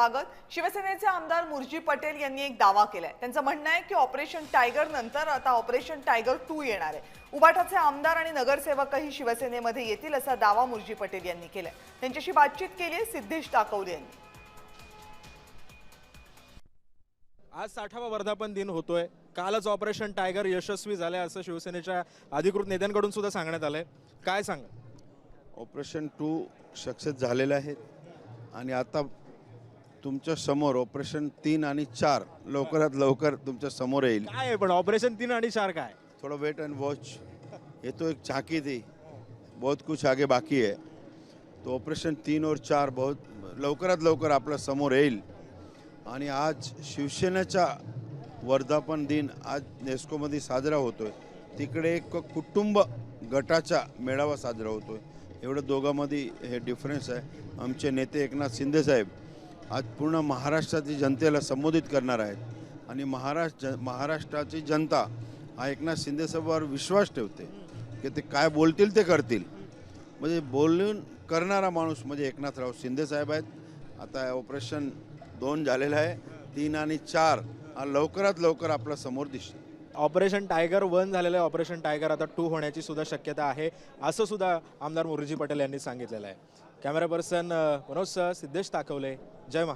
स्वागत। शिवसेनेचे आमदार मुरजी पटेल यांनी एक दावा केलाय। त्यांचं म्हणणं आहे की ऑपरेशन टायगर नंतर आता ऑपरेशन टायगर 2 येणार आहे। उबाटाचे आमदार आणि नगरसेवकही शिवसेनेमध्ये येतील असा दावा मुरजी पटेल यांनी केलाय। त्यांच्याशी बातचीत केली आहे सिद्धेश टाकवले यांनी। आज 60वा वर्धापन दिन होतोय। कालच ऑपरेशन टायगर यशस्वी झाले असं शिवसेनेच्या अधिकृत नेत्यांकडून सुद्धा सांगण्यात आलंय। काय सांगा? ऑपरेशन 2 सक्सेस झालेले आहेत आणि आता तुमच्या समोर ऑपरेशन 3 आणि 4 लवकरात लवकर तुमच्या समोर येईल। काय आहे पण ऑपरेशन 3 आणि 4 काय? थोड़ा वेट एंड वॉच। ये तो एक झांकी थी, बहुत कुछ आगे बाकी है। तो ऑपरेशन 3 और 4 बहुत लवकरात लवकर आपल्या समोर येईल। आणि आज शिवसेनेचा वर्धापन दिन आज नेस्कोमध्ये साजरा होतोय। तिकडे एक कुटुंब गटाचा मेळावा साजरा होतोय। एवढं दोघांमध्ये हे डिफरन्स आहे। आमचे नेते एकनाथ शिंदे साहेब आज पूर्ण महाराष्ट्राची जनतेला संबोधित करणार आहेत आणि महाराष्ट्राची जनता हा एकनाथ शिंदे साहेबांवर विश्वास ठेवते की ते काय बोलतील ते करतील। म्हणजे बोलून करणारा माणूस म्हणजे एकनाथराव शिंदे साहेब आहेत। आता ऑपरेशन 2 झालेलं आहे, 3 आणि 4 लवकरात लवकर आपल्या समोर दिसतील। ऑपरेशन टायगर 1 झालेलं आहे, ऑपरेशन टायगर आता 2 होण्याची सुद्धा शक्यता आहे असं सुद्धा आमदार मुरजी पटेल यांनी सांगितलेलं आहे। कॅमेरा पर्सन मनोज सह, सिद्धेश टाकवले, जय महाराष्ट्र।